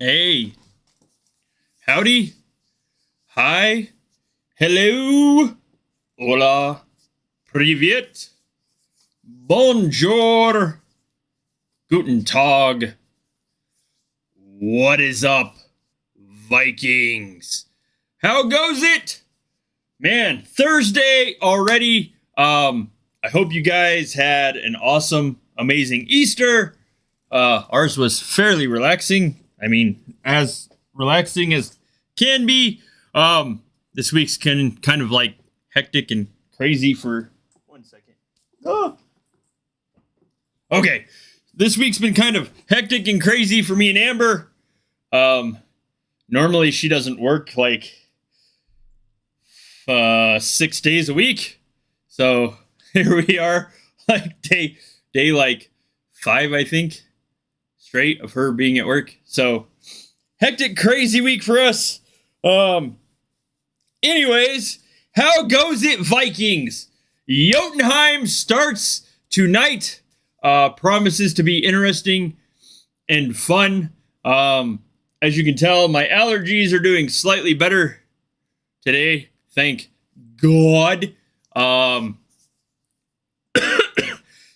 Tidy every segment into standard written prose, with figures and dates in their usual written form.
Hey, howdy, hi, hello, hola, привет, bonjour, guten Tag, what is up, Vikings? How goes it? Man, Thursday already. I hope you guys had an awesome, amazing Easter. Ours was fairly relaxing. I mean, as relaxing as can be. This week's kind of like hectic and crazy for 1 second. Oh. Okay, this week's been kind of hectic and crazy for me and Amber. Normally she doesn't work like 6 days a week, so here we are, like day like 5, I think, straight of her being at work. So hectic, crazy week for us. Anyways, how goes it, Vikings? Jotunheim starts tonight. Promises to be interesting and fun. As you can tell, my allergies are doing slightly better today. Thank God.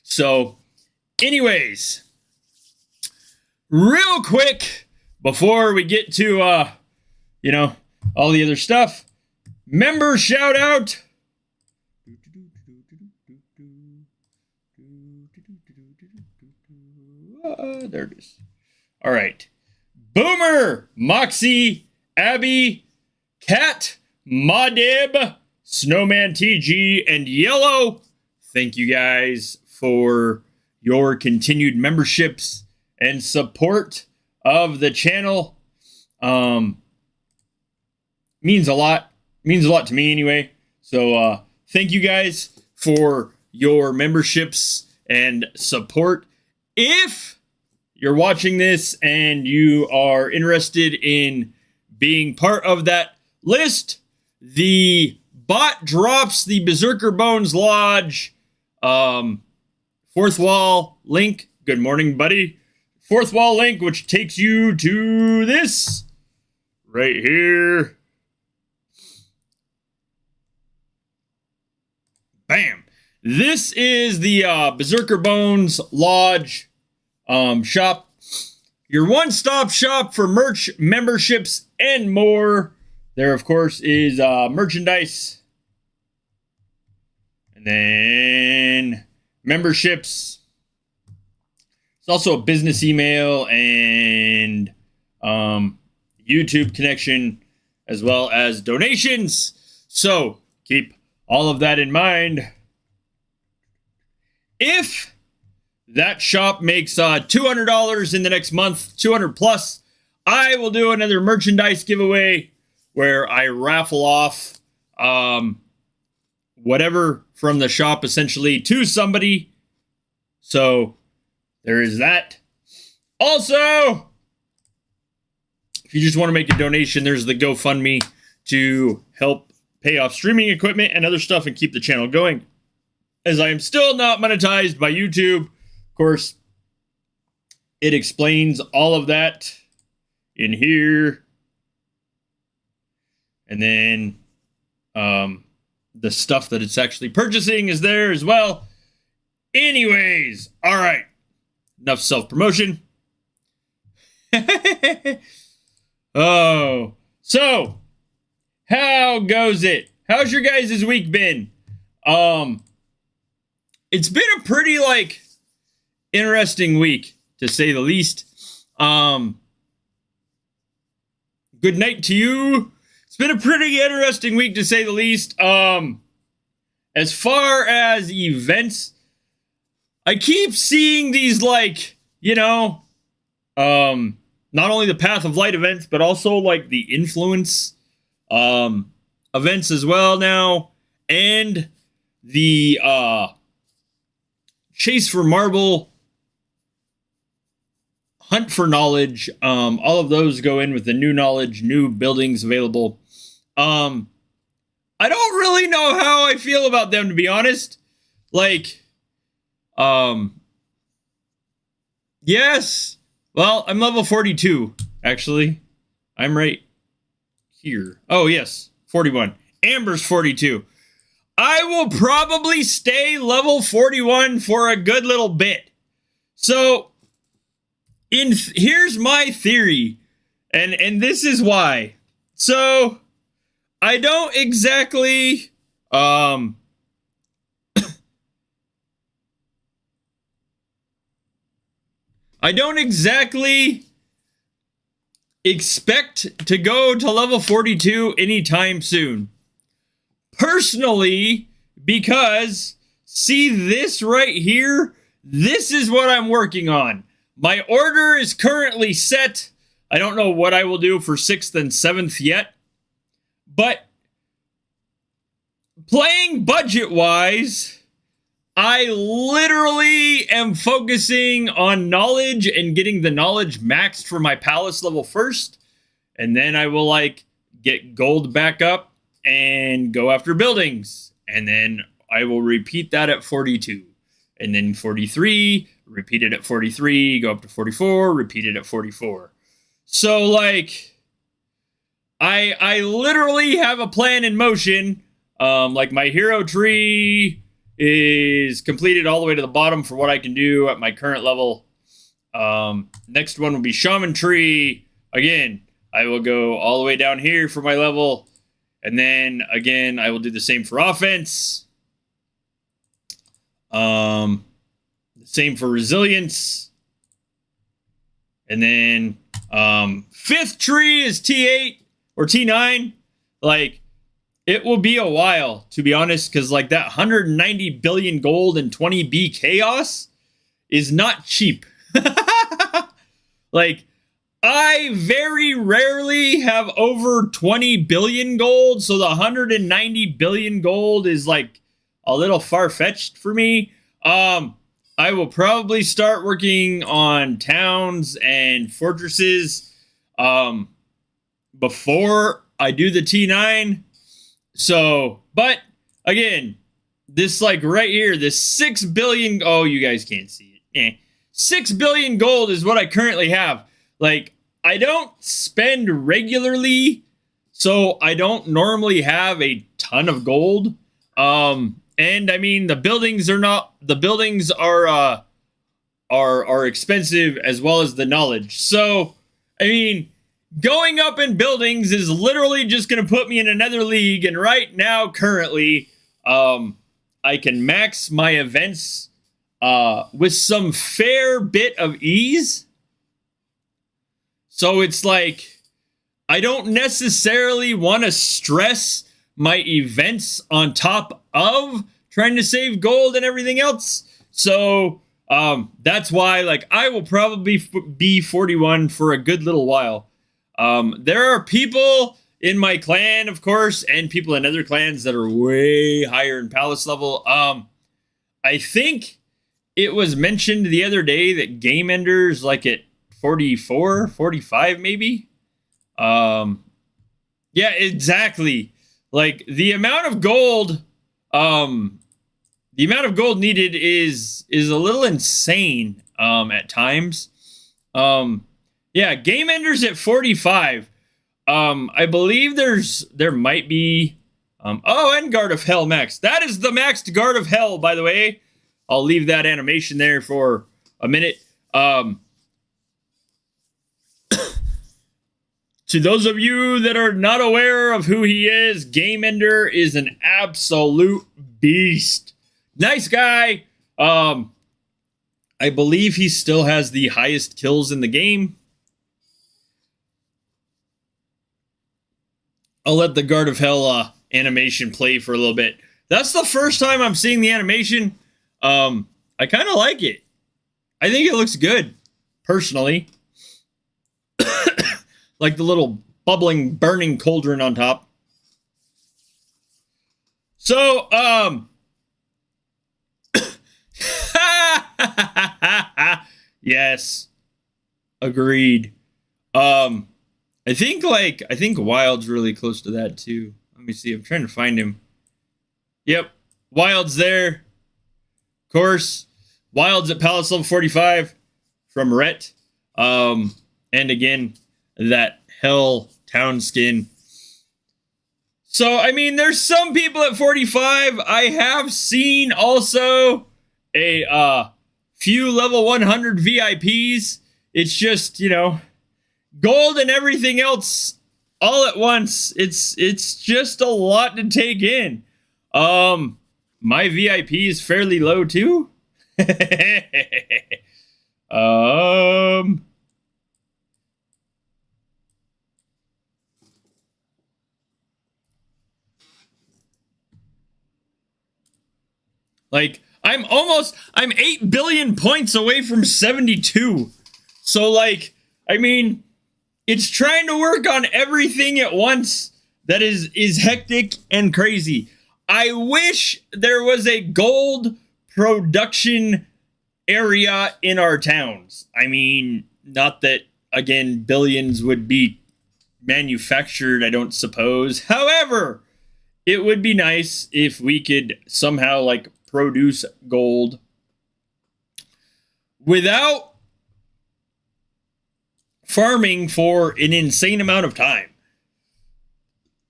So, anyways, real quick, before we get to, all the other stuff, member shout out. There it is. All right. Boomer, Moxie, Abby, Cat, Madib, Snowman TG, and Yellow. Thank you guys for your continued memberships and support of the channel. Means a lot. Means a lot to me anyway. So thank you guys for your memberships and support. If you're watching this and you are interested in being part of that list, the bot drops the Berserkr Bones Lodge fourth wall link. Good morning, buddy. Fourth wall link, which takes you to this right here. Bam. This is the Berserkr Bones Lodge shop. Your one-stop shop for merch, memberships, and more. There, of course, is merchandise. And then memberships. It's also a business email and YouTube connection, as well as donations. So keep all of that in mind. If that shop makes $200 in the next month, 200 plus, I will do another merchandise giveaway where I raffle off whatever from the shop essentially to somebody. So there is that. Also, if you just want to make a donation, there's the GoFundMe to help pay off streaming equipment and other stuff and keep the channel going, as I am still not monetized by YouTube. Of course, it explains all of that in here. And then the stuff that it's actually purchasing is there as well. Anyways, all right. Enough self-promotion. Oh, so how goes it? How's your guys' week been? It's been a pretty, interesting week, to say the least. Good night to you. It's been a pretty interesting week, to say the least. As far as events, I keep seeing these, not only the Path of Light events, but also, the Influence events as well now. And the Chase for Marble, Hunt for Knowledge. All of those go in with the new knowledge, new buildings available. I don't really know how I feel about them, to be honest. Yes. Well, I'm level 42. actually. I'm right here. Oh, yes. 41. Amber's 42. I will probably stay level 41 for a good little bit. So, here's my theory. And this is why. So, I don't exactly... I don't exactly expect to go to level 42 anytime soon. Personally, because see this right here? This is what I'm working on. My order is currently set. I don't know what I will do for 6th and 7th yet. But playing budget-wise, I literally am focusing on knowledge and getting the knowledge maxed for my palace level first. And then I will like get gold back up and go after buildings. And then I will repeat that at 42. And then 43, repeat it at 43, go up to 44, repeat it at 44. So like, I literally have a plan in motion. Like my hero tree is completed all the way to the bottom for what I can do at my current level. Next one will be shaman tree. Again, I will go all the way down here for my level. And then again, I will do the same for offense. The same for resilience. And then 5th tree is T8 or T9. Like, it will be a while, to be honest, because like that 190 billion gold and 20B chaos is not cheap. Like, I very rarely have over 20 billion gold, so the 190 billion gold is like a little far-fetched for me. I will probably start working on towns and fortresses before I do the T9. So, but again, this like right here, this 6 billion, oh, you guys can't see it. 6 billion gold is what I currently have. Like, I don't spend regularly, so I don't normally have a ton of gold. And I mean, the buildings are expensive as well as the knowledge. So, I mean, going up in buildings is literally just going to put me in another league. And right now, currently, I can max my events with some fair bit of ease. So it's like, I don't necessarily want to stress my events on top of trying to save gold and everything else. So that's why, like, I will probably be 41 for a good little while. There are people in my clan, of course, and people in other clans that are way higher in palace level. I think it was mentioned the other day that Game Ender's like at 44, 45 maybe. Yeah, exactly. Like the amount of gold needed is a little insane at times. Yeah, Game Ender's at 45. I believe there might be and Guard of Hell max. That is the maxed Guard of Hell, by the way. I'll leave that animation there for a minute. To those of you that are not aware of who he is, Game Ender is an absolute beast. Nice guy. I believe he still has the highest kills in the game. I'll let the Guard of Hell animation play for a little bit. That's the first time I'm seeing the animation. I kind of like it. I think it looks good, personally. Like the little bubbling, burning cauldron on top. So, yes. Agreed. I think Wild's really close to that too. Let me see. I'm trying to find him. Yep. Wild's there. Of course. Wild's at Palace level 45 from Rhett. And again, that Hell Town skin. So, I mean, there's some people at 45. I have seen also a few level 100 VIPs. It's just, you know, gold and everything else all at once. It's just a lot to take in. My VIP is fairly low too. Like, I'm 8 billion points away from 72. So, like, I mean, it's trying to work on everything at once that is hectic and crazy. I wish there was a gold production area in our towns. I mean, not that, again, billions would be manufactured, I don't suppose. However, it would be nice if we could somehow, like, produce gold without farming for an insane amount of time.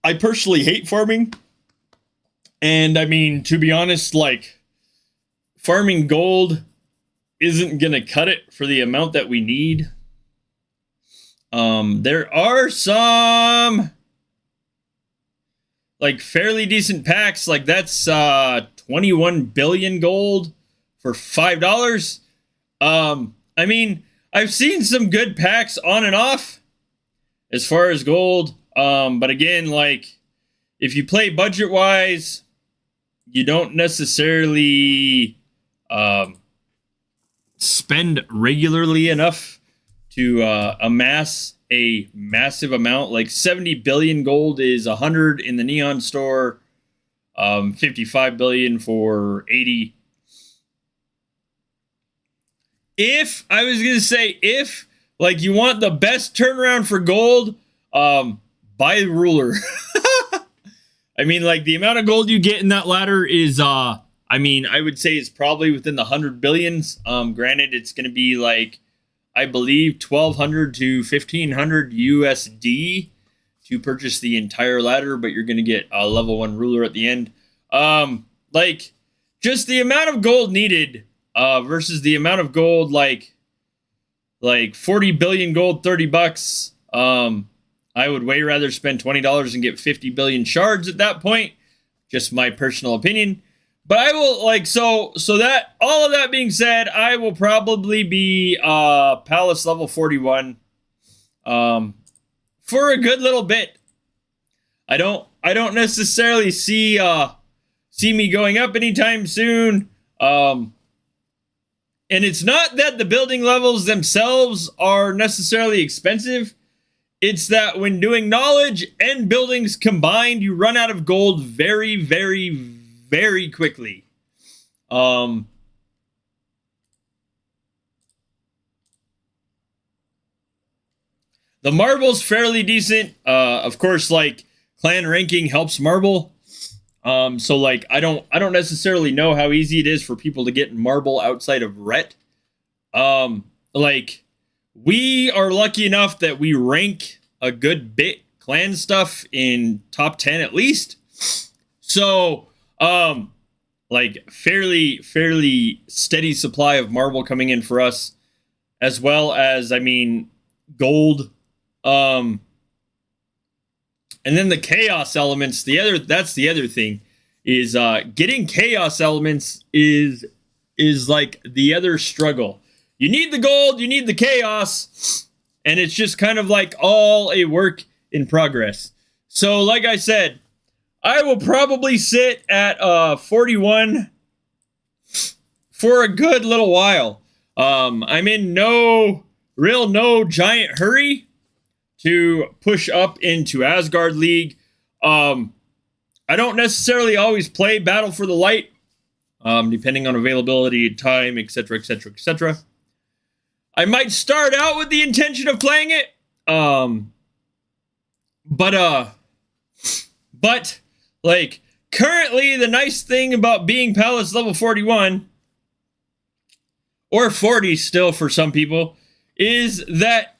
I personally hate farming. And I mean, to be honest, like, farming gold isn't going to cut it for the amount that we need. There are some, like, fairly decent packs. Like, that's 21 billion gold for $5. I mean, I've seen some good packs on and off as far as gold. But again, like, if you play budget-wise, you don't necessarily spend regularly enough to amass a massive amount. Like 70 billion gold is 100 in the Neon store, 55 billion for 80. If I was gonna say, if like you want the best turnaround for gold, buy the ruler. I mean, like, the amount of gold you get in that ladder is, I mean, I would say it's probably within the 100 billions. Granted, it's going to be like, I believe, 1,200 to 1,500 USD to purchase the entire ladder, but you're going to get a level 1 ruler at the end. Like, just the amount of gold needed versus the amount of gold, like 40 billion gold, $30. I would way rather spend $20 and get 50 billion shards at that point. Just my personal opinion. But I will, like, so that, all of that being said, I will probably be Palace level 41 for a good little bit. I don't necessarily see me going up anytime soon. And it's not that the building levels themselves are necessarily expensive. It's that when doing knowledge and buildings combined, you run out of gold very, very, very quickly. The marble's fairly decent. Of course, like, clan ranking helps marble. So like, I don't necessarily know how easy it is for people to get marble outside of Ret. Like, we are lucky enough that we rank a good bit clan stuff in top 10 at least. So, like, fairly steady supply of marble coming in for us, as well as, I mean, gold. And then the chaos elements, that's the other thing, is getting chaos elements is like the other struggle. You need the gold, you need the chaos, and it's just kind of like all a work in progress. So, like I said, I will probably sit at 41 for a good little while. I'm in no giant hurry to push up into Asgard League. I don't necessarily always play Battle for the Light, depending on availability, time, etc., etc., etc. I might start out with the intention of playing it, but like, currently the nice thing about being Palace level 41, or 40 still for some people, is that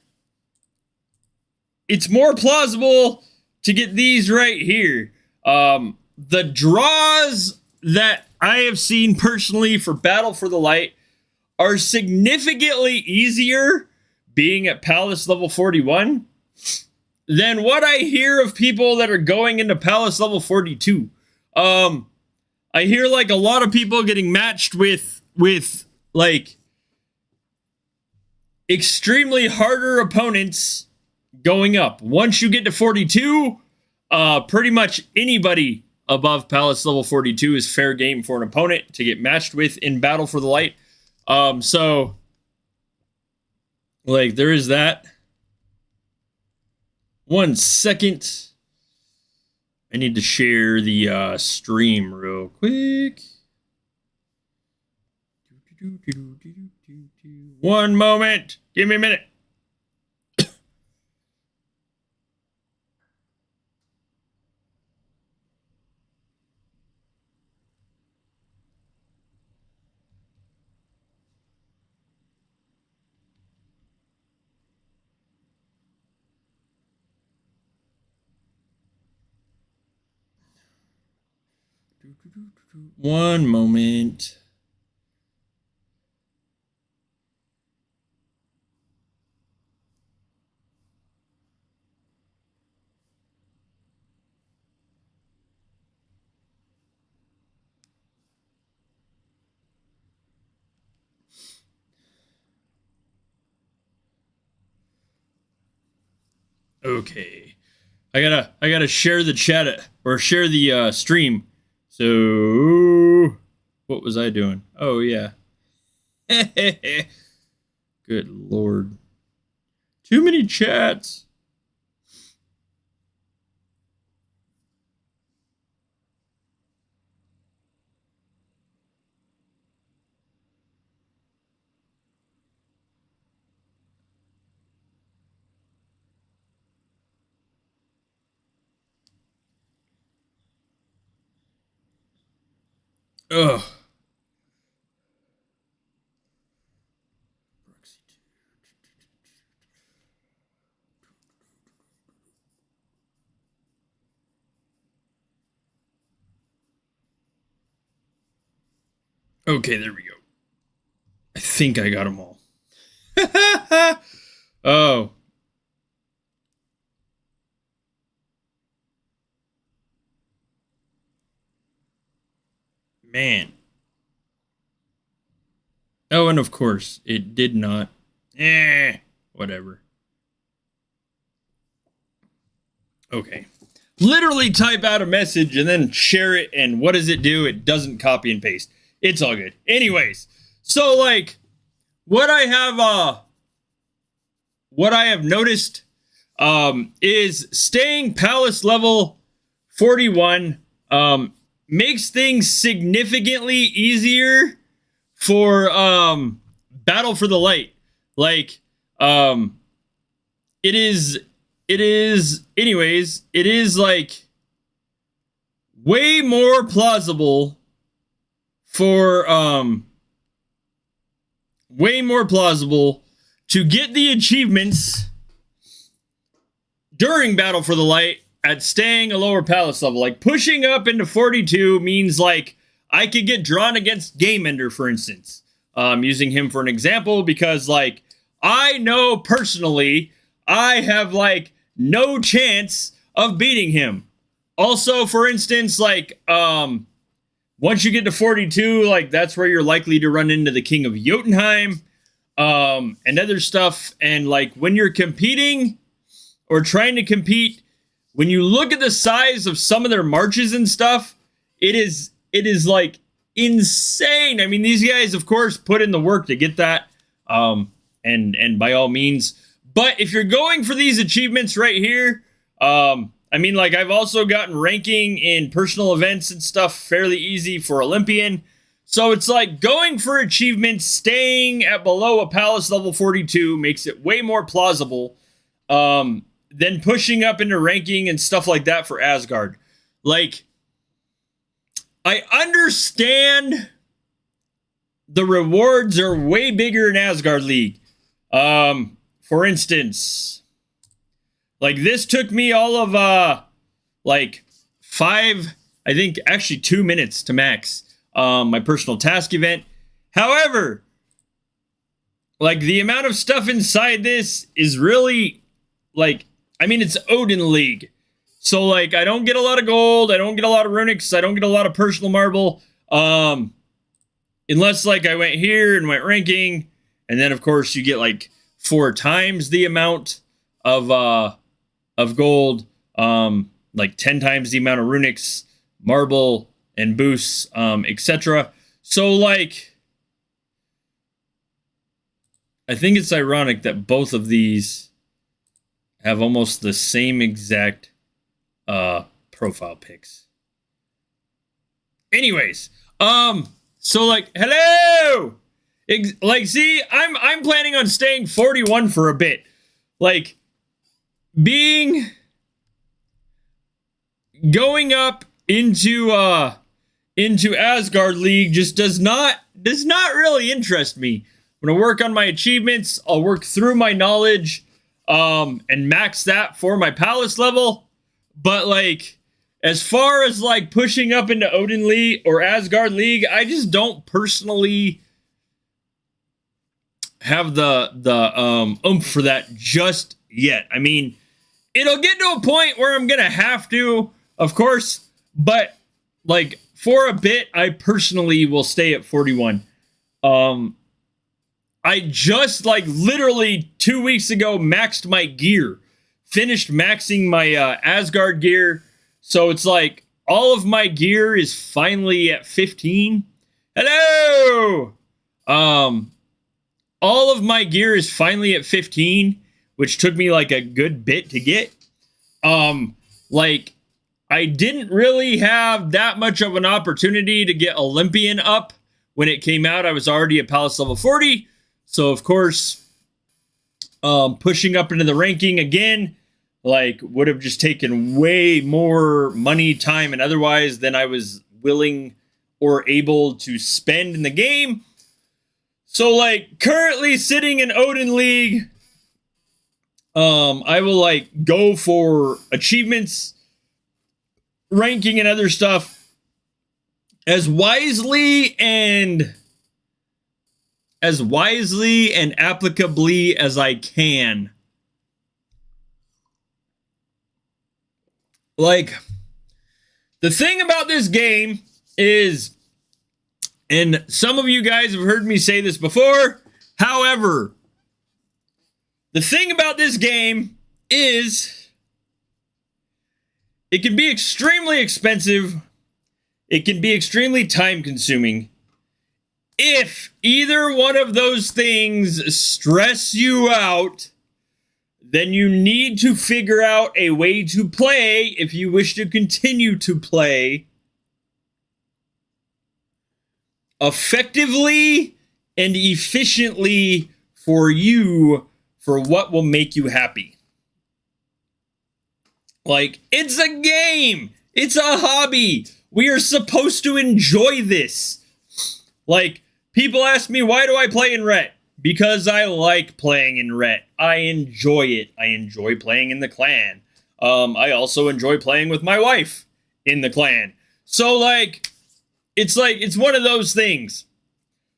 it's more plausible to get these right here. The draws that I have seen personally for Battle for the Light are significantly easier being at Palace level 41 than what I hear of people that are going into Palace level 42. I hear like a lot of people getting matched with like extremely harder opponents going up. Once you get to 42, pretty much anybody above Palace level 42 is fair game for an opponent to get matched with in Battle for the Light. So like there is that. 1 second. I need to share the stream real quick. 1 moment. Give me a minute. One moment. Okay. I gotta share the chat or share the stream. So what was I doing? Oh yeah. Good Lord. Too many chats. Ugh. Okay, there we go. I think I got them all. Oh. Man. Oh, and of course, it did not. Whatever. Okay. Literally type out a message and then share it, and what does it do? It doesn't copy and paste. It's all good. Anyways, so like what I have noticed is staying Palace level 41 makes things significantly easier for Battle for the Light. Like it is like way more plausible to get the achievements during Battle for the Light at staying a lower Palace level. Like pushing up into 42 means like I could get drawn against Game Ender, for instance. Using him for an example because like I know personally I have like no chance of beating him. Also, for instance, like once you get to 42, like that's where you're likely to run into the King of Jotunheim and other stuff. And like when you're competing or trying to compete, when you look at the size of some of their marches and stuff, it is like insane. I mean, these guys, of course, put in the work to get that, and by all means. But if you're going for these achievements right here, I mean, like I've also gotten ranking in personal events and stuff fairly easy for Olympian. So it's like going for achievements, staying at below a Palace level 42 makes it way more plausible than pushing up into ranking and stuff like that for Asgard. Like, I understand the rewards are way bigger in Asgard League. For instance, Like, this took me all of, like, 5, I think, actually 2 minutes to max my personal task event. However, like, the amount of stuff inside this is really, like, I mean, it's Odin League. So, like, I don't get a lot of gold. I don't get a lot of runics. I don't get a lot of personal marble. Unless, like, I went here and went ranking. And then, of course, you get, like, 4 times the amount of gold. Like, 10 times the amount of runics, marble, and boosts, etc. So, like, I think it's ironic that both of these have almost the same exact profile pics. Anyways, so, like, hello! Like, see, I'm planning on staying 41 for a bit. Like, going up into Asgard League just does not really interest me. I'm gonna work on my achievements. I'll work through my knowledge, and max that for my palace level. But, like, as far as, like, pushing up into Odin League or Asgard League, I just don't personally have the oomph for that just yet. I mean, it'll get to a point where I'm gonna have to, of course, but, like, for a bit, I personally will stay at 41. I just, like, literally 2 weeks ago maxed my gear. Finished maxing my Asgard gear. So it's like all of my gear is finally at 15. Hello! All of my gear is finally at 15, which took me, like, a good bit to get. Like, I didn't really have that much of an opportunity to get Olympian up. When it came out, I was already at Palace level 40. So, of course, pushing up into the ranking again, like, would have just taken way more money, time, and otherwise than I was willing or able to spend in the game. So, like, currently sitting in Odin League, I will, like, go for achievements, ranking, and other stuff as wisely and applicably as I can. Like, the thing about this game is, and some of you guys have heard me say this before, however, the thing about this game is it can be extremely expensive. It can be extremely time consuming. If either one of those things stress you out, then you need to figure out a way to play if you wish to continue to play effectively and efficiently for you, for what will make you happy. Like, it's a game. It's a hobby. We are supposed to enjoy this. Like, people ask me, why do I play in Ret? Because I like playing in Ret. I enjoy it. I enjoy playing in the clan. I also enjoy playing with my wife in the clan. So, like, it's one of those things.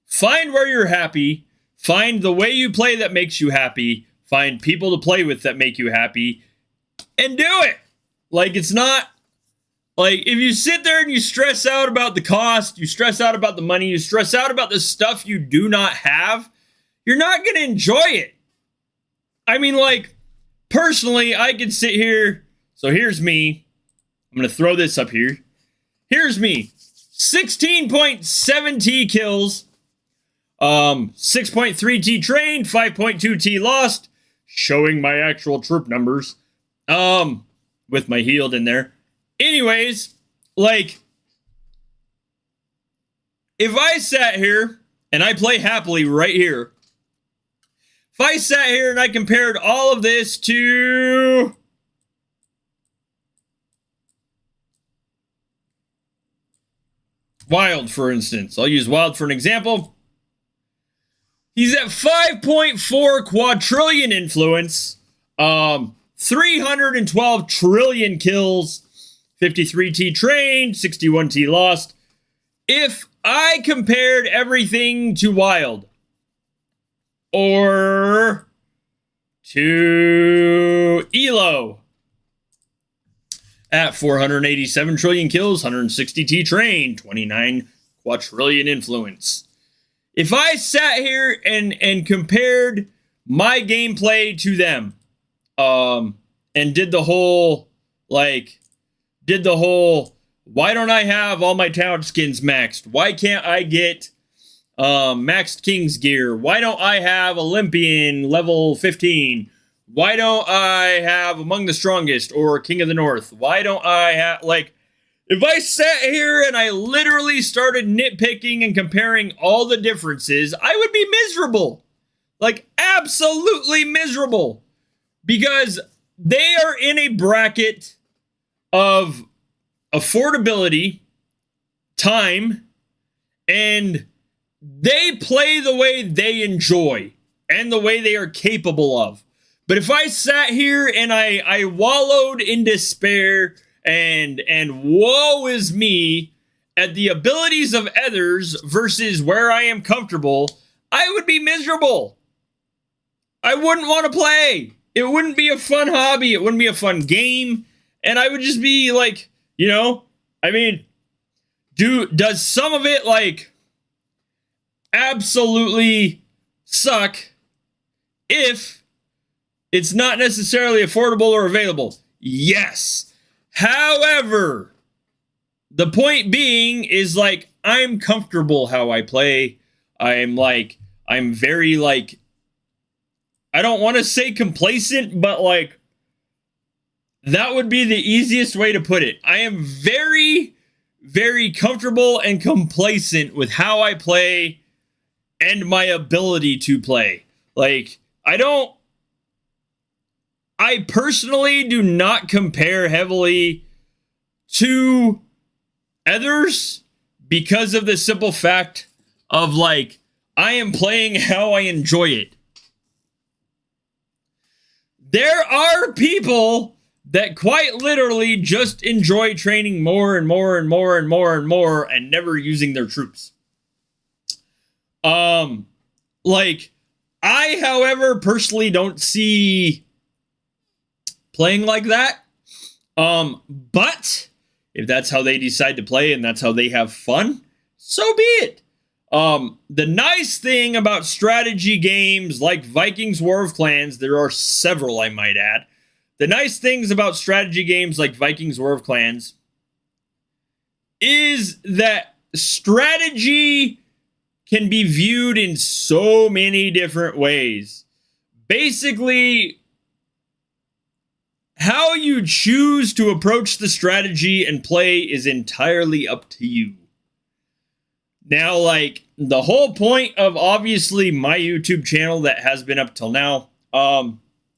Find where you're happy. Find the way you play that makes you happy. Find people to play with that make you happy. And do it. Like, it's not... Like, if you sit there and you stress out about the cost, you stress out about the money, you stress out about the stuff you do not have, you're not going to enjoy it. I mean, like, personally, I could sit here. So here's me. I'm going to throw this up here. Here's me. 16.7 T kills. 6.3 T trained. 5.2 T lost. Showing my actual troop numbers. With my healed in there. Anyways, like, if I sat here, and I play happily right here, if I sat here and I compared all of this to Wild, for instance, I'll use Wild for an example. He's at 5.4 quadrillion influence, 312 trillion kills, 53 T trained, 61 T lost. If I compared everything to Wild or to Elo at 487 trillion kills, 160 T trained, 29 quadrillion influence. If I sat here and compared my gameplay to them, and did the whole, why don't I have all my talent skins maxed? Why can't I get maxed King's gear? Why don't I have Olympian level 15? Why don't I have Among the Strongest or King of the North? Why don't I have, if I sat here and I literally started nitpicking and comparing all the differences, I would be miserable. Absolutely miserable. Because they are in a bracket of affordability, time, and they play the way they enjoy and the way they are capable of. But if I sat here and I wallowed in despair and woe is me at the abilities of others versus where I am comfortable, I would be miserable. I wouldn't want to play. It wouldn't be a fun hobby. It wouldn't be a fun game. And I would just be does some of it absolutely suck if it's not necessarily affordable or available? Yes. However, the point being is I'm comfortable how I play. I'm very I don't want to say complacent, but that would be the easiest way to put it. I am very, very comfortable and complacent with how I play and my ability to play. I personally do not compare heavily to others because of the simple fact of I am playing how I enjoy it. There are people that quite literally just enjoy training more and more and more and more and more and never using their troops. I, however, personally don't see playing like that. But if that's how they decide to play and that's how they have fun, so be it. The nice thing about strategy games like Vikings War of Clans, there are several I might add. The nice things about strategy games like Vikings War of Clans is that strategy can be viewed in so many different ways. Basically, how you choose to approach the strategy and play is entirely up to you. Now, the whole point of obviously my YouTube channel that has been up till now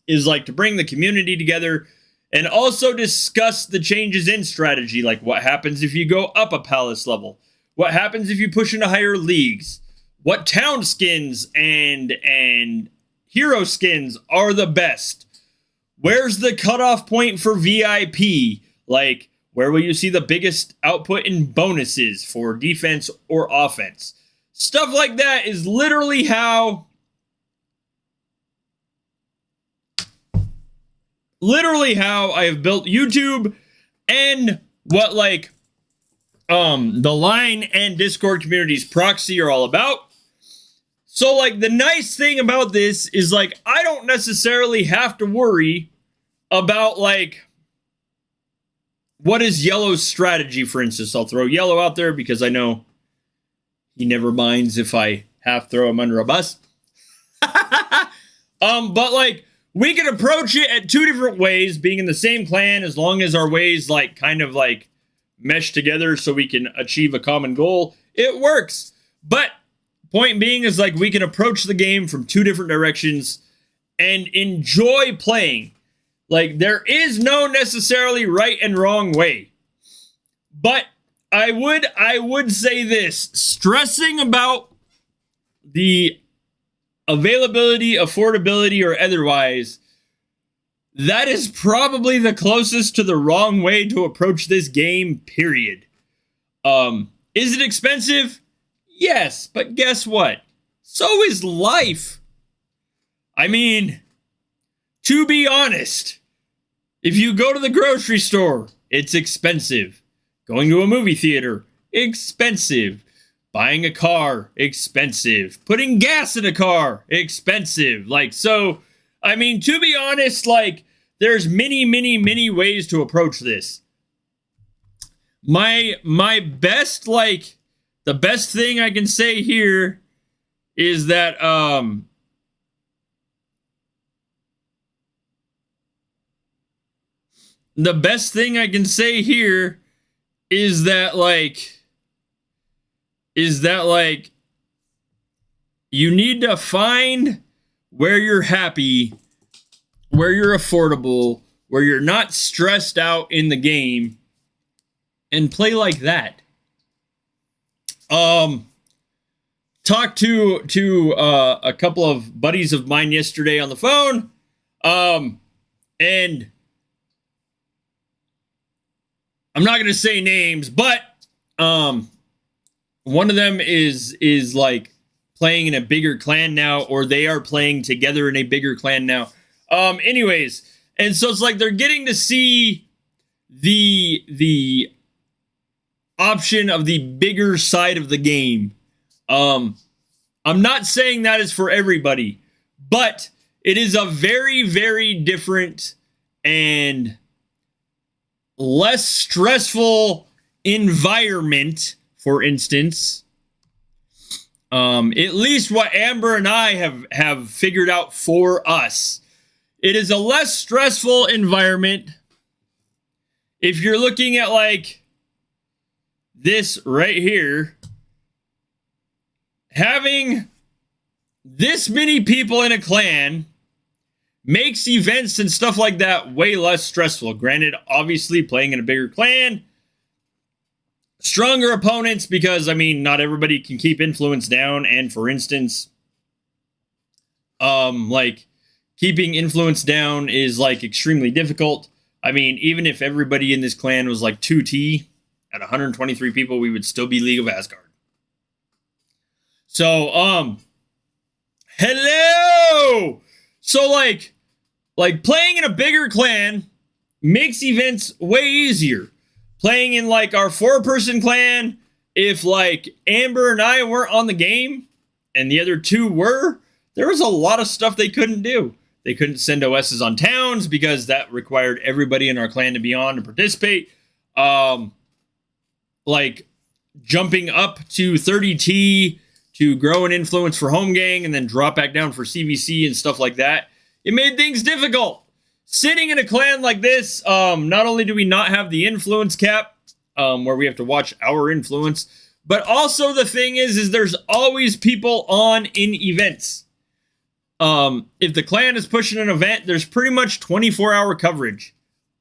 is to bring the community together and also discuss the changes in strategy, what happens if you go up a palace level, what happens if you push into higher leagues, what town skins and hero skins are the best, where's the cutoff point for VIP, where will you see the biggest output in bonuses for defense or offense? Stuff like that is literally how I have built YouTube and what the Line and Discord communities proxy are all about. So the nice thing about this is I don't necessarily have to worry about what is Yellow's strategy, for instance. I'll throw Yellow out there because I know he never minds if I half throw him under a bus. But we can approach it at two different ways, being in the same clan, as long as our ways mesh together so we can achieve a common goal. It works. But point being is we can approach the game from two different directions and enjoy playing. There is no necessarily right and wrong way. But I would say this, stressing about the availability, affordability, or otherwise, that is probably the closest to the wrong way to approach this game, period. Is it expensive? Yes, but guess what? So is life. I mean, to be honest, if you go to the grocery store, it's expensive. Going to a movie theater, expensive. Buying a car, expensive. Putting gas in a car, expensive. Like, so, I mean, to be honest, like, there's many ways to approach this. My best, like, the best thing I can say here is that, the best thing I can say here is that, like, you need to find where you're happy, where you're affordable, where you're not stressed out in the game, and play like that. Talked to a couple of buddies of mine yesterday on the phone, and I'm not gonna say names, but one of them is like playing in a bigger clan now, or they are playing together in a bigger clan now. Anyways, and so it's like they're getting to see the option of the bigger side of the game. I'm not saying that is for everybody, but it is a very different and less stressful environment. For instance, at least what Amber and I have figured out for us, it is a less stressful environment. If you're looking at like this right here, having this many people in a clan makes events and stuff like that way less stressful. Granted, obviously playing in a bigger clan, stronger opponents, because I mean, not everybody can keep influence down. And for instance, like keeping influence down is like extremely difficult. I mean, even if everybody in this clan was like 2T at 123 people, we would still be League of Asgard. So, hello! So like playing in a bigger clan makes events way easier. Playing in like our 4-person clan, if like Amber and I weren't on the game and the other 2 were, there was a lot of stuff they couldn't do. They couldn't send OSs on towns because that required everybody in our clan to be on to participate. Like jumping up to 30T to grow an influence for home gang and then drop back down for CVC and stuff like that. It made things difficult. Sitting in a clan like this, not only do we not have the influence cap, where we have to watch our influence, but also the thing is there's always people on in events. If the clan is pushing an event, there's pretty much 24-hour coverage.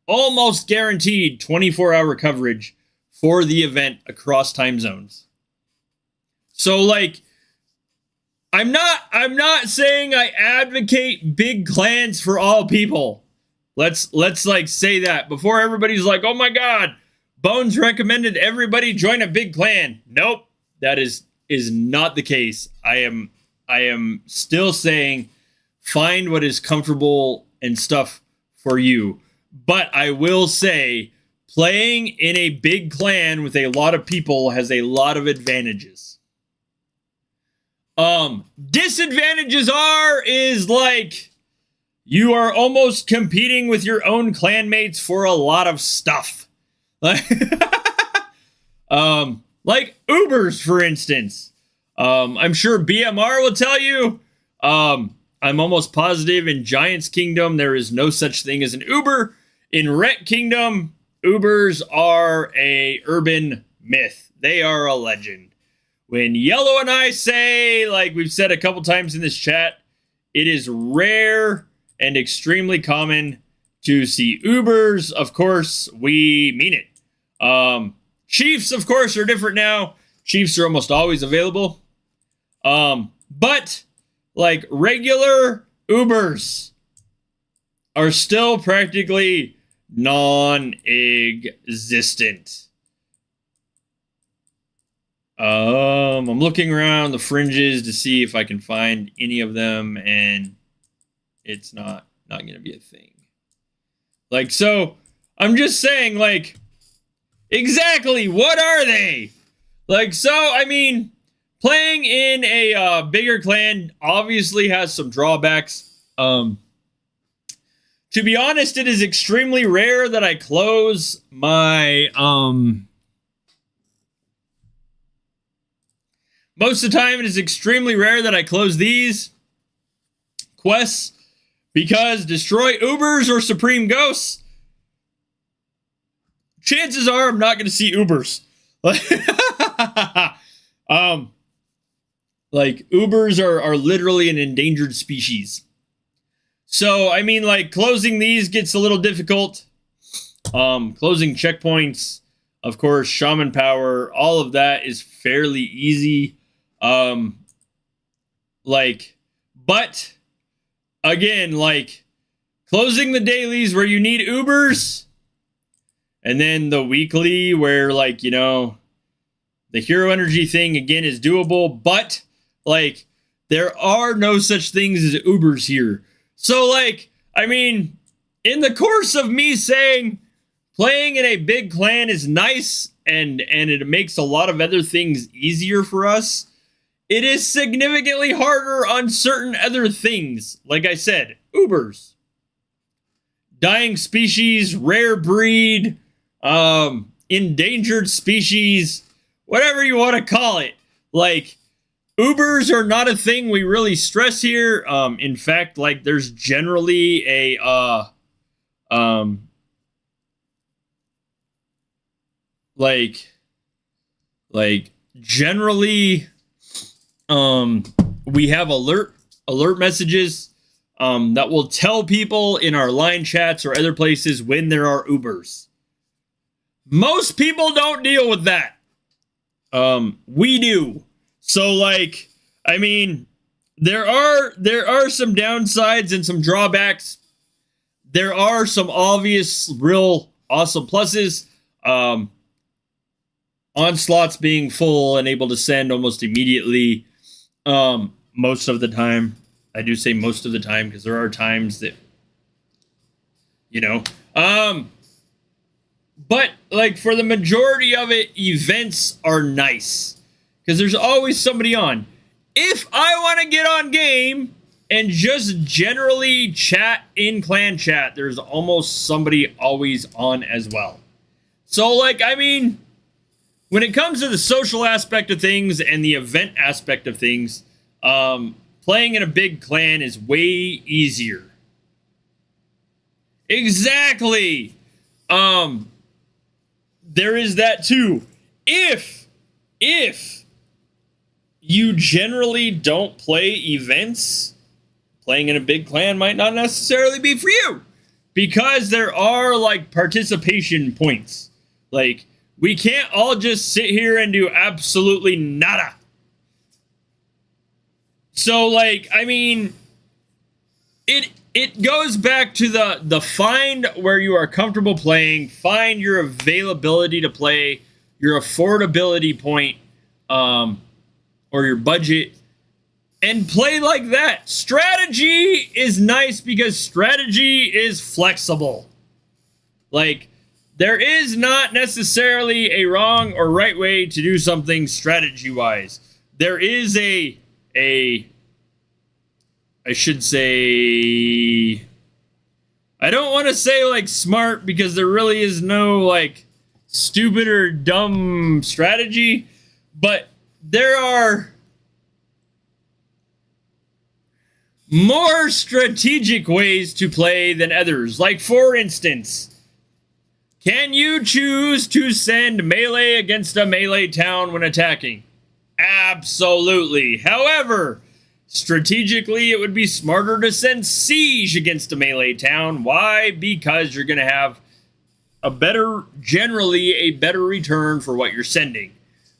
Almost guaranteed 24-hour coverage for the event across time zones. So like, I'm not saying I advocate big clans for all people. Let's like say that before everybody's like, oh my God, Bones recommended everybody join a big clan. Nope, that is not the case. I am still saying find what is comfortable and stuff for you. But I will say playing in a big clan with a lot of people has a lot of advantages. Disadvantages is like you are almost competing with your own clanmates for a lot of stuff. Like Ubers, for instance. I'm sure BMR will tell you. I'm almost positive in Giants Kingdom there is no such thing as an Uber. In Rhett Kingdom, Ubers are a urban myth. They are a legend. When Yellow and I say, like we've said a couple times in this chat, it is rare and extremely common to see Ubers. Of course, we mean it. Chiefs, of course, are different now. Chiefs are almost always available. But like regular Ubers, are still practically non-existent. I'm looking around the fringes to see if I can find any of them, and it's not going to be a thing. Like, so I'm just saying, like, exactly what are they? Like, so I mean, playing in a bigger clan obviously has some drawbacks. To be honest, it is extremely rare that I close my most of the time, it is extremely rare that I close these quests because destroy Ubers or Supreme Ghosts. Chances are I'm not going to see Ubers. Like Ubers are literally an endangered species. So, I mean, like, closing these gets a little difficult. Closing checkpoints, of course, shaman power, all of that is fairly easy. But again, like, closing the dailies where you need Ubers, and then the weekly where, like, you know, the hero energy thing again is doable, but like, there are no such things as Ubers here. So, like, I mean, in the course of me saying playing in a big clan is nice and it makes a lot of other things easier for us, it is significantly harder on certain other things. Like I said, Ubers, dying species, rare breed, endangered species, whatever you want to call it. Like, Ubers are not a thing we really stress here. In fact, like, there's generally a generally we have alert messages that will tell people in our line chats or other places when there are Ubers. Most people don't deal with that. We do. So, like, I mean, there are some downsides and some drawbacks. There are some obvious, real awesome pluses. Onslaughts being full and able to send almost immediately. Most of the time. I do say most of the time because there are times that, you know. But, like, for the majority of it, events are nice. Because there's always somebody on. If I want to get on game and just generally chat in clan chat, there's almost somebody always on as well. So, like, I mean, when it comes to the social aspect of things and the event aspect of things, playing in a big clan is way easier. Exactly. There is that too. If you generally don't play events, playing in a big clan might not necessarily be for you. Because there are, like, participation points. Like, we can't all just sit here and do absolutely nada. So, like, I mean, it goes back to the find where you are comfortable playing, find your availability to play, your affordability point, or your budget, and play like that. Strategy is nice because strategy is flexible. Like, there is not necessarily a wrong or right way to do something strategy-wise. There is I should say, I don't want to say, like, smart, because there really is no, like, stupid or dumb strategy, but there are more strategic ways to play than others. Like, for instance, can you choose to send melee against a melee town when attacking? Absolutely. However, strategically, it would be smarter to send siege against a melee town. Why? Because you're going to have generally a better return for what you're sending.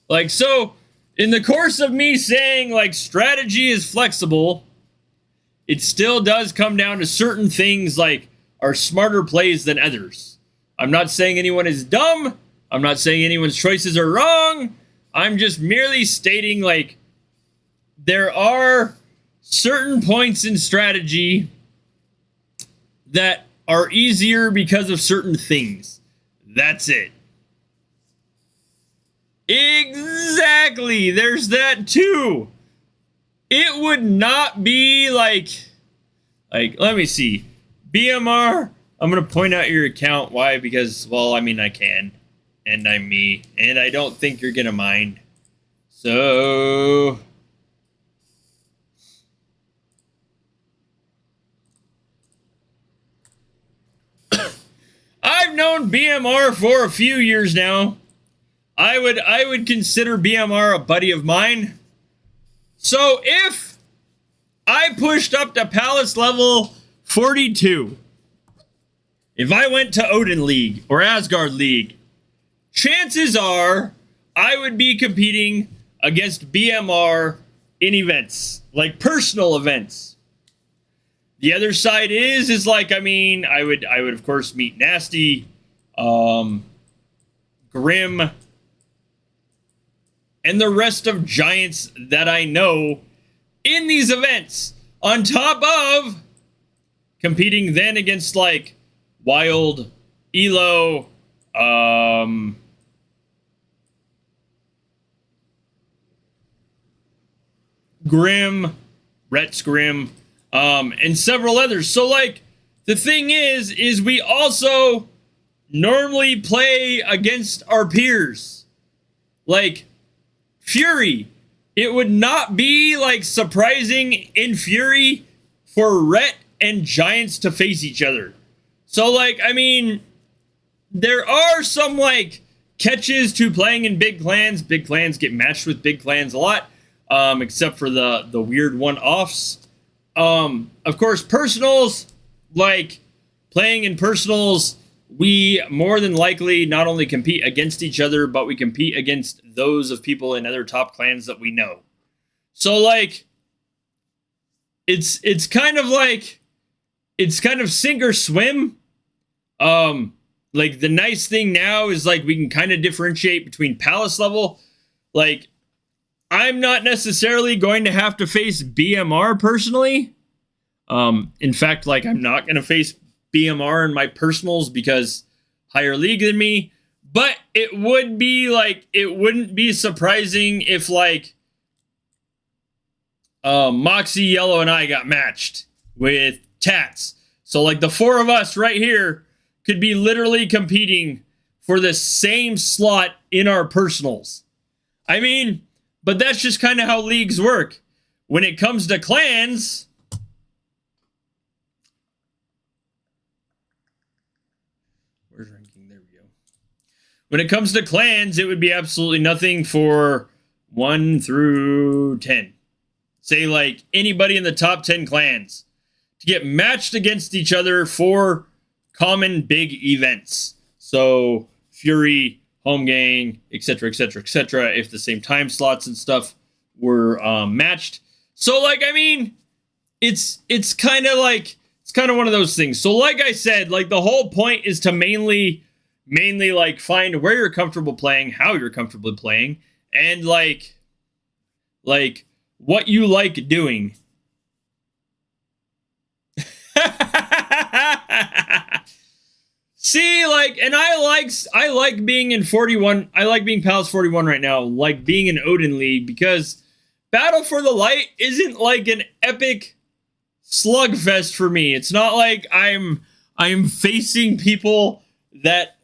Like, so, in the course of me saying, like, strategy is flexible, it still does come down to certain things like are smarter plays than others. I'm not saying anyone is dumb. I'm not saying anyone's choices are wrong. I'm just merely stating, like, there are certain points in strategy that are easier because of certain things. That's it. Exactly. There's that too. It would not be like, let me see. BMR, I'm going to point out your account. Why? Because, well, I mean, I can. And I'm me. And I don't think you're going to mind. So... I've known BMR for a few years now. I would consider BMR a buddy of mine. So if I pushed up to Palace level 42, if I went to Odin League or Asgard League, chances are I would be competing against BMR in events, like personal events. The other side is like, I mean, I would of course meet Nasty, Grim, and the rest of giants that I know in these events, on top of competing then against like Wild, Elo, Grim, Ret's Grim, and several others. So like the thing is we also normally play against our peers. Like Fury, it would not be like surprising in Fury for Ret and Giants to face each other. So like, I mean, there are some like catches to playing in big clans. Big clans get matched with big clans a lot, except for the weird one-offs. Of course, personals, like playing in personals, we more than likely not only compete against each other, but we compete against those of people in other top clans that we know. So like, it's kind of like, it's kind of sink or swim. Like the nice thing now is like we can kind of differentiate between Palace level. Like I'm not necessarily going to have to face BMR personally. In fact, like I'm not going to face BMR in my personals because higher league than me, but it would be like, it wouldn't be surprising if like, Moxie, Yellow, and I got matched with Tats. So like the four of us right here could be literally competing for the same slot in our personals. I mean, but that's just kind of how leagues work. When it comes to clans, where's ranking? There we go. When it comes to clans, it would be absolutely nothing for 1 through 10. Say like anybody in the top 10 clans to get matched against each other for common big events. So Fury, Home Gang, etc., etc., etc. If the same time slots and stuff were matched. So like, I mean, it's kind of like, it's kind of one of those things. So like I said, like the whole point is to mainly like find where you're comfortable playing, how you're comfortable playing, and like what you like doing. See, like, and I like being in 41. I like being Palace 41 right now, like being in Odin League, because Battle for the Light isn't like an epic slugfest for me. It's not like I'm facing people that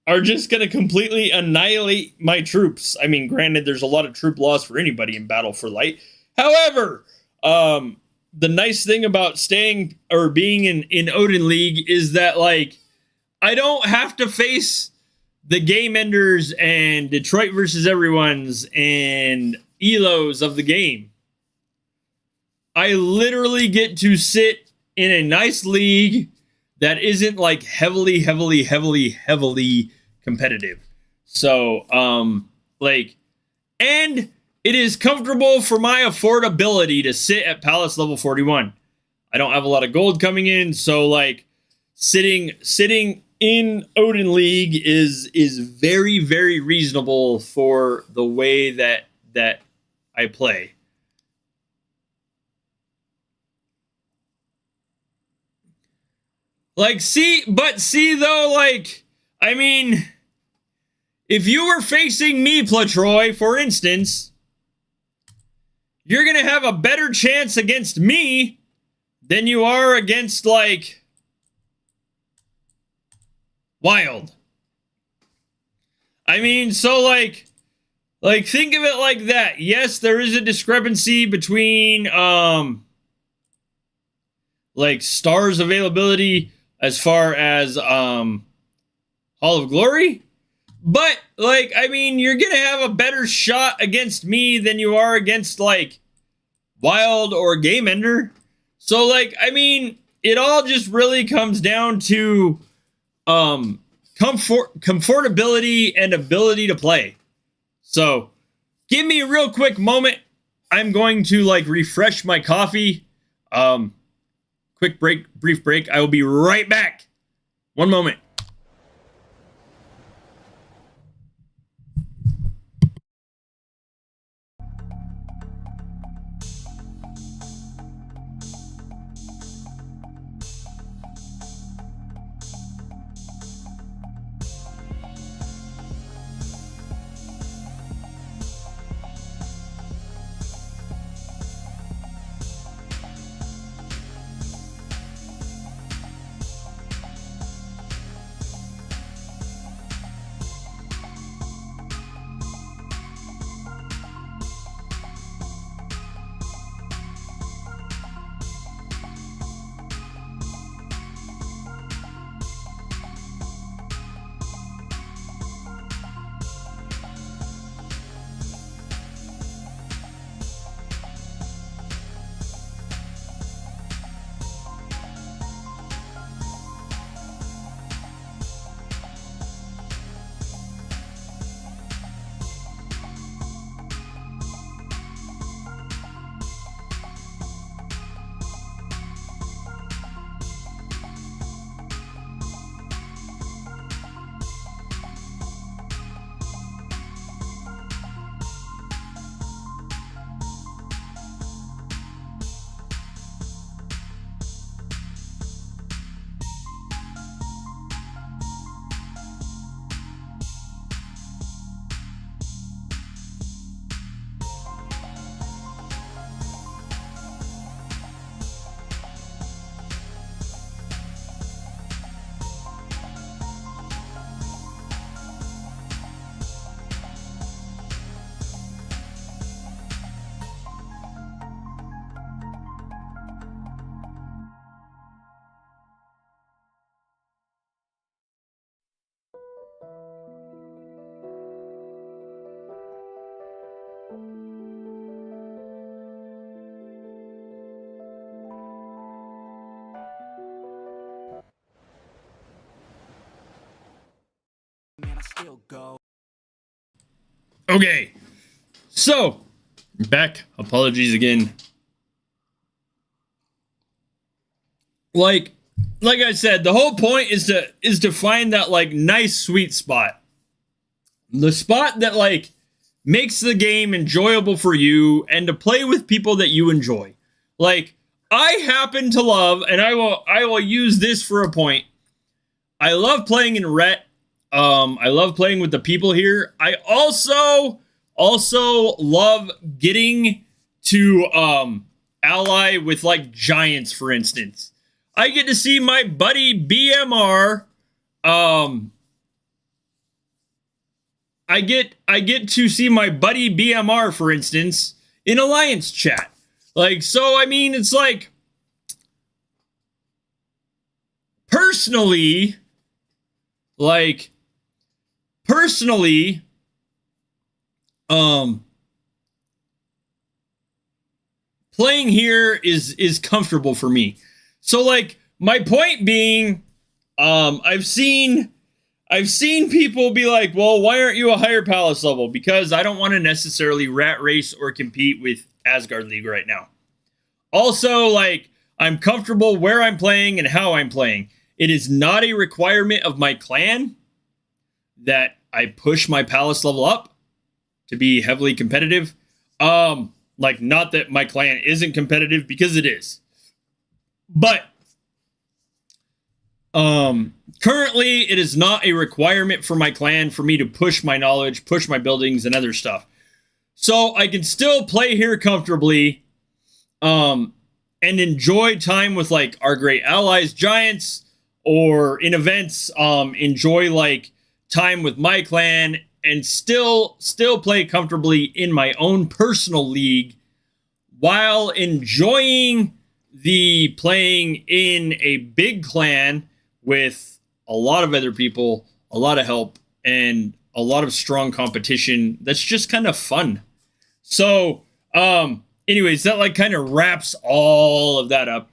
are just going to completely annihilate my troops. I mean, granted, there's a lot of troop loss for anybody in Battle for Light. However, the nice thing about staying or being in Odin League is that, like, I don't have to face the Game Enders and Detroit versus Everyone's and Elos of the game. I literally get to sit in a nice league that isn't like heavily competitive. So, like, and it is comfortable for my affordability to sit at Palace level 41. I don't have a lot of gold coming in, so like sitting in Odin League is very, very reasonable for the way that I play. Like, see though, like, I mean, if you were facing me, Platroy, for instance, you're gonna have a better chance against me than you are against, like, Wild. I mean, so, like, think of it like that. Yes, there is a discrepancy between, like, stars availability as far as, Hall of Glory. But, like, I mean, you're going to have a better shot against me than you are against, like, Wild or Game Ender. So, like, I mean, it all just really comes down to comfortability and ability to play. So, give me a real quick moment. I'm going to, like, refresh my coffee. Quick break, brief break. I will be right back. One moment. Okay, so back. Apologies again. Like I said, the whole point is to find that, like, nice sweet spot, the spot that, like, makes the game enjoyable for you and to play with people that you enjoy. Like, I happen to love, and I will use this for a point. I love playing in Ret. I love playing with the people here. I also love getting to ally with, like, giants, for instance. I get to see my buddy BMR. I get to see my buddy BMR, for instance, in Alliance chat. Like, so, I mean, it's like, personally, playing here is comfortable for me. So, like, my point being, I've seen people be like, well, why aren't you a higher palace level? Because I don't want to necessarily rat race or compete with Asgard League right now. Also, like, I'm comfortable where I'm playing and how I'm playing. It is not a requirement of my clan that I push my palace level up to be heavily competitive. Like, not that my clan isn't competitive, because it is. But currently it is not a requirement for my clan for me to push my knowledge, push my buildings and other stuff. So I can still play here comfortably and enjoy time with like our great allies, giants, or in events, enjoy like time with my clan and still play comfortably in my own personal league while enjoying the playing in a big clan with a lot of other people, a lot of help, and a lot of strong competition. That's just kind of fun. So, anyways, that like kind of wraps all of that up.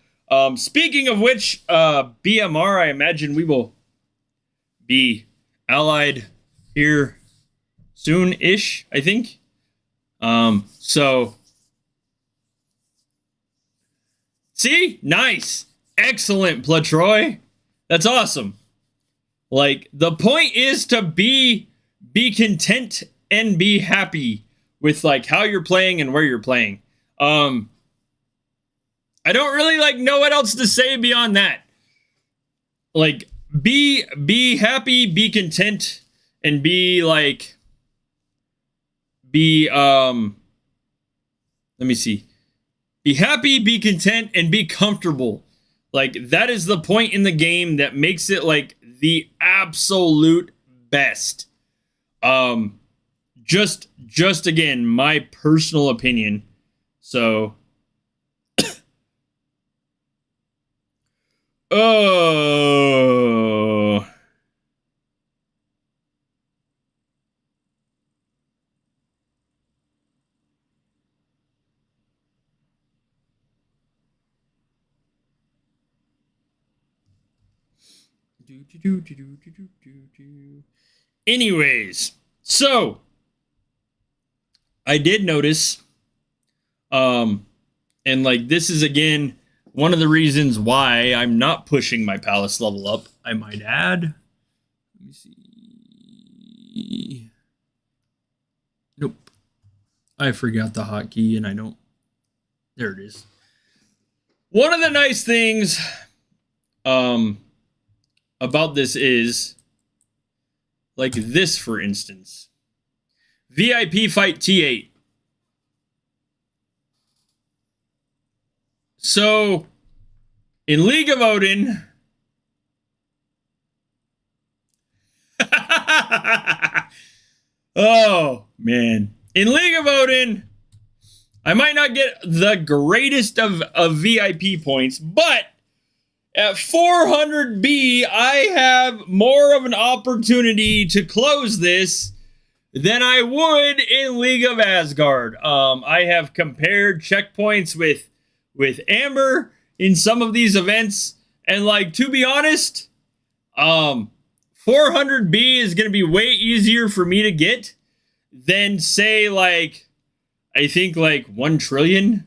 Speaking of which, BMR, I imagine we will be allied here soon-ish, I think. So see? Nice. Excellent, Platroy. That's awesome. Like, the point is to be content and be happy with like how you're playing and where you're playing. I don't really like know what else to say beyond that. Like, be happy, be content, and let me see. Be happy, be content, and be comfortable. Like, that is the point in the game that makes it like the absolute best. Just again, my personal opinion. So oh, anyways, so I did notice, and like this is again one of the reasons why I'm not pushing my palace level up, I might add. Let me see. Nope. I forgot the hotkey and I don't. There it is. One of the nice things about this is like this, for instance. VIP fight T8. So, in League of Odin, oh, man. In League of Odin, I might not get the greatest of VIP points, but at 400B, I have more of an opportunity to close this than I would in League of Asgard. I have compared checkpoints with Amber in some of these events, and like, to be honest, 400B is going to be way easier for me to get than, say, like, I think like 1 trillion.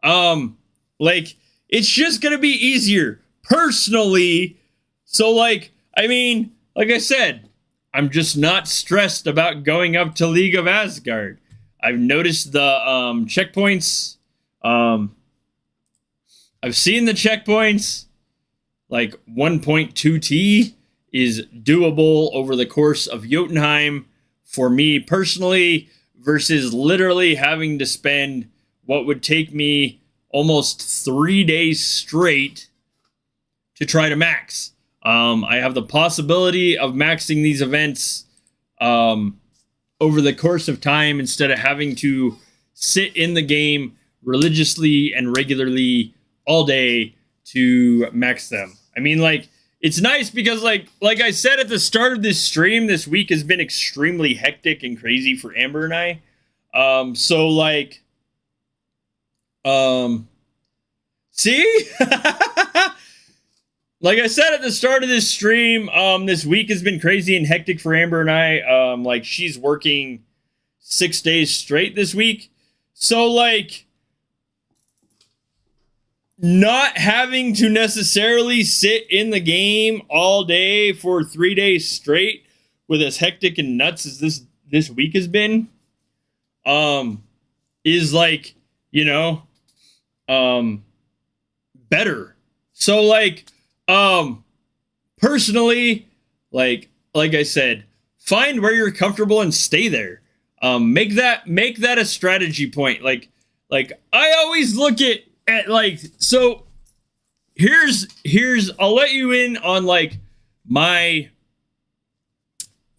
Like, it's just going to be easier personally. So like, I mean, like I said, I'm just not stressed about going up to League of Asgard. I've noticed the checkpoints. I've seen the checkpoints. Like 1.2T is doable over the course of Jotunheim for me personally, versus literally having to spend what would take me almost 3 days straight to try to max. I have the possibility of maxing these events over the course of time instead of having to sit in the game religiously and regularly all day to max them. I mean, like, it's nice because like I said at the start of this stream, this week has been extremely hectic and crazy for Amber and I. So like, see? Like I said at the start of this stream, this week has been crazy and hectic for Amber and I. Like, she's working 6 days straight this week. So like, not having to necessarily sit in the game all day for 3 days straight with as hectic and nuts as this week has been, is like, you know, better. So like, personally, like I said, find where you're comfortable and stay there. Make that a strategy point. Like I always look at like, so here's I'll let you in on like my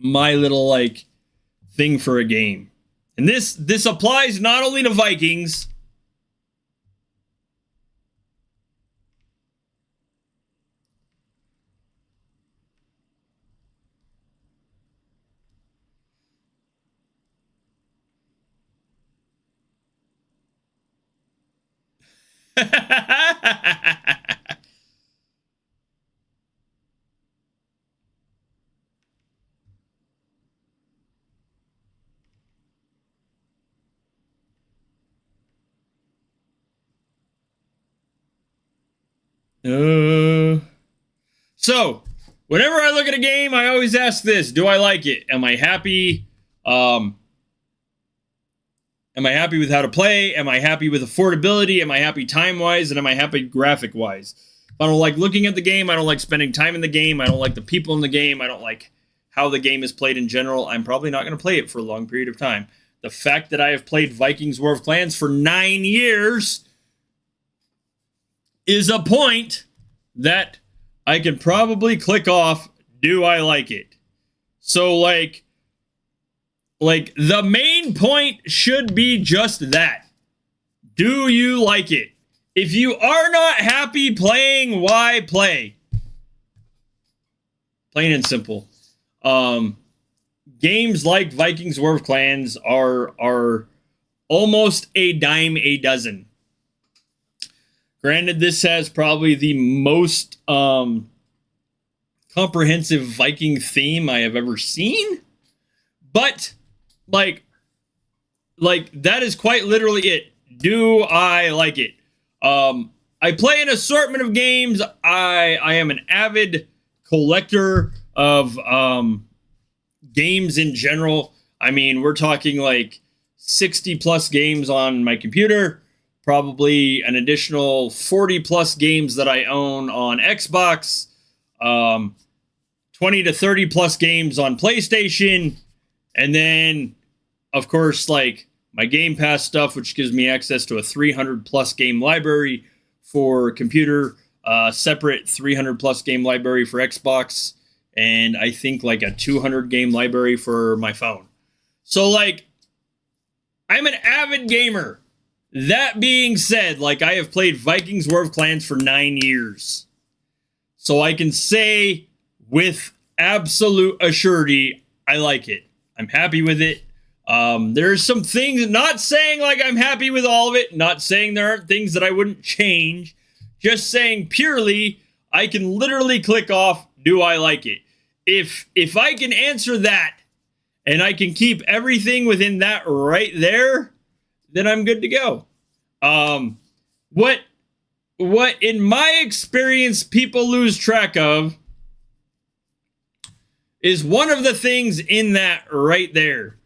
little like thing for a game. And this applies not only to Vikings. So, whenever I look at a game, I always ask this: do I like it? Am I happy? Am I happy with how to play? Am I happy with affordability? Am I happy time-wise? And am I happy graphic-wise? If I don't like looking at the game, I don't like spending time in the game, I don't like the people in the game, I don't like how the game is played in general, I'm probably not going to play it for a long period of time. The fact that I have played Vikings War of Clans for 9 years is a point that I can probably click off, do I like it? So like the main point should be just that. Do you like it? If you are not happy playing, why play? Plain and simple. Games like Vikings War of Clans are almost a dime a dozen. Granted, this has probably the most comprehensive Viking theme I have ever seen, but like that is quite literally it. Do I like it? I play an assortment of games. I am an avid collector of games in general. I mean, we're talking like 60 plus games on my computer. Probably an additional 40 plus games that I own on Xbox, 20 to 30 plus games on PlayStation, and then, of course, like my Game Pass stuff, which gives me access to a 300 plus game library for computer, separate 300 plus game library for Xbox, and I think like a 200 game library for my phone. So like, I'm an avid gamer. That being said, like I have played Vikings War of Clans for 9 years. So I can say with absolute assurity, I like it. I'm happy with it. There's some things, not saying like I'm happy with all of it, not saying there aren't things that I wouldn't change, just saying purely, I can literally click off, do I like it? If I can answer that, and I can keep everything within that right there, then I'm good to go. What in my experience people lose track of is one of the things in that right there.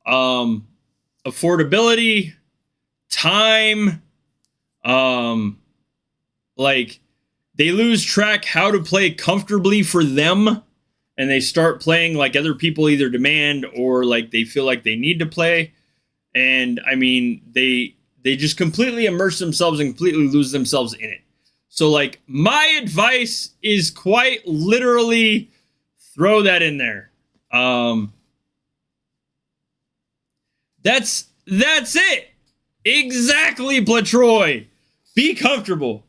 Affordability, time, like they lose track how to play comfortably for them, and they start playing like other people either demand or like they feel like they need to play. And I mean, they just completely immerse themselves and completely lose themselves in it. So like my advice is quite literally throw that in there. That's it. Exactly, Platroy. Be comfortable.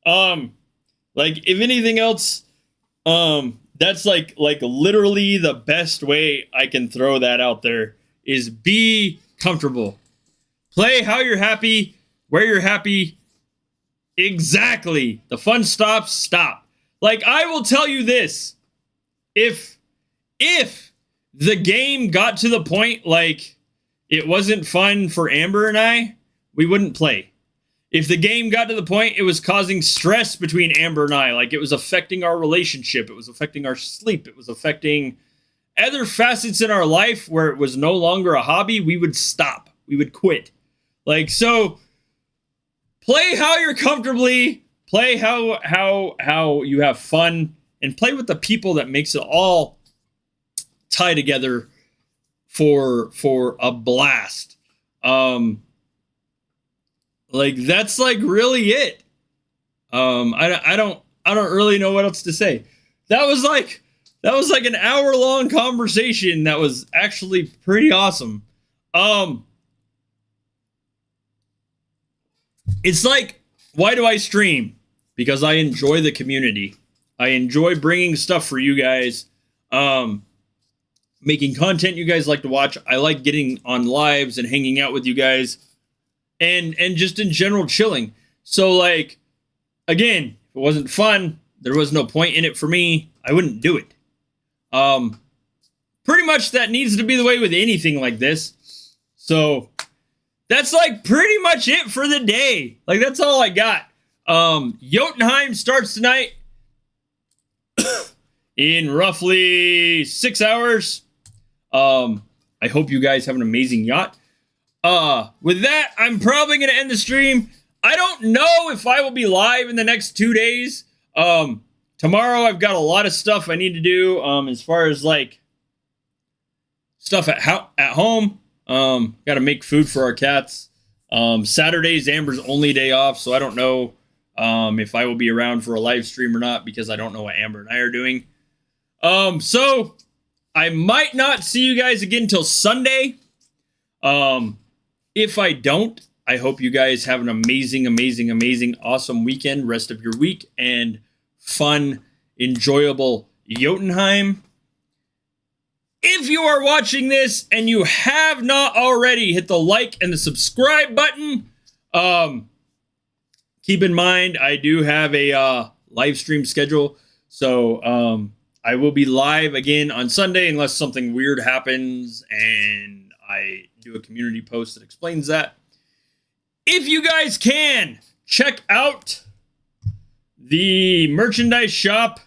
Like if anything else, that's like literally the best way I can throw that out there is be comfortable. Play how you're happy, where you're happy. Exactly. The fun stops, stop. Like I will tell you this. If the game got to the point like it wasn't fun for Amber and I, we wouldn't play. if the game got to the point it was causing stress between Amber and I, like it was affecting our relationship, it was affecting our sleep, it was affecting other facets in our life where it was no longer a hobby, we would stop. We would quit. Like, so play how you're comfortably, play how you have fun, and play with the people that makes it all tie together for a blast. Like that's like really it. I don't really know what else to say. That was like an hour-long conversation that was actually pretty awesome. It's like, why do I stream? Because I enjoy the community. I enjoy bringing stuff for you guys. Making content you guys like to watch. I like getting on lives and hanging out with you guys. And just in general chilling. So like, again, if it wasn't fun, there was no point in it for me, I wouldn't do it. Pretty much that needs to be the way with anything like this. So that's like pretty much it for the day. Like that's all I got. Jotunheim starts tonight in roughly 6 hours. I hope you guys have an amazing yacht. With that, I'm probably going to end the stream. I don't know if I will be live in the next 2 days. Tomorrow I've got a lot of stuff I need to do, as far as like stuff at home. Got to make food for our cats. Saturday's Amber's only day off, so I don't know, if I will be around for a live stream or not, because I don't know what Amber and I are doing. So I might not see you guys again till Sunday. If I don't, I hope you guys have an amazing, awesome weekend, rest of your week, and fun, enjoyable Jotunheim. If you are watching this and you have not already, hit the like and the subscribe button. Keep in mind, I do have a live stream schedule, so I will be live again on Sunday unless something weird happens and I do a community post that explains that. If you guys can, check out the merchandise shop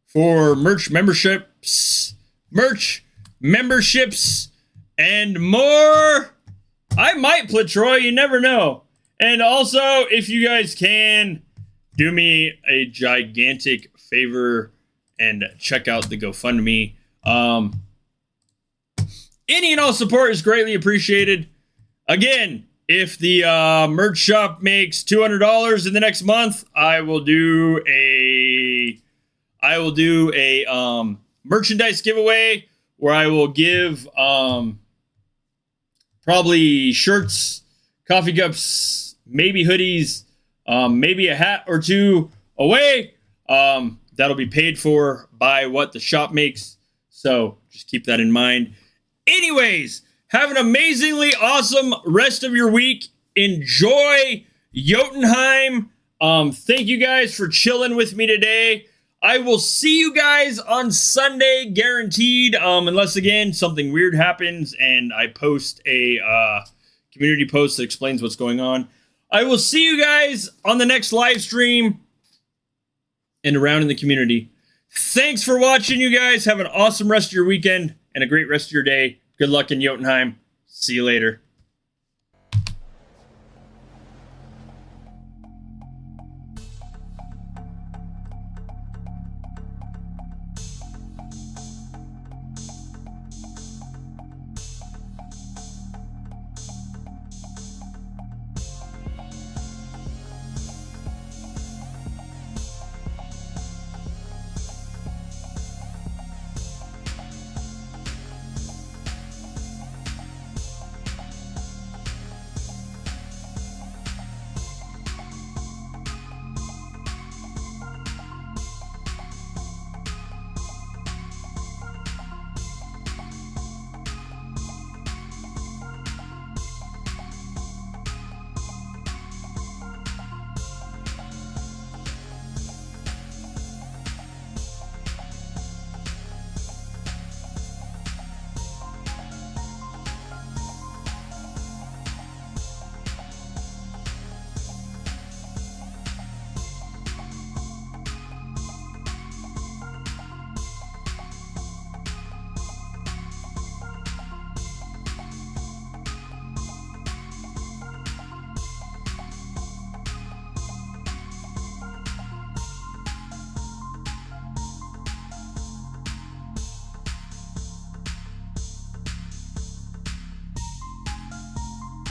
for merch memberships, and more. I might play Troy, you never know. And also, if you guys can, do me a gigantic favor and check out the GoFundMe. Any and all support is greatly appreciated. Again, if the merch shop makes $200 in the next month, I will do a merchandise giveaway where I will give probably shirts, coffee cups, maybe hoodies, maybe a hat or two away. That'll be paid for by what the shop makes. So just keep that in mind. Anyways, have an amazingly awesome rest of your week. Enjoy Jotunheim. Thank you guys for chilling with me today. I will see you guys on Sunday, guaranteed. Unless, again, something weird happens and I post a community post that explains what's going on. I will see you guys on the next live stream and around in the community. Thanks for watching, you guys. Have an awesome rest of your weekend and a great rest of your day. Good luck in Jotunheim. See you later.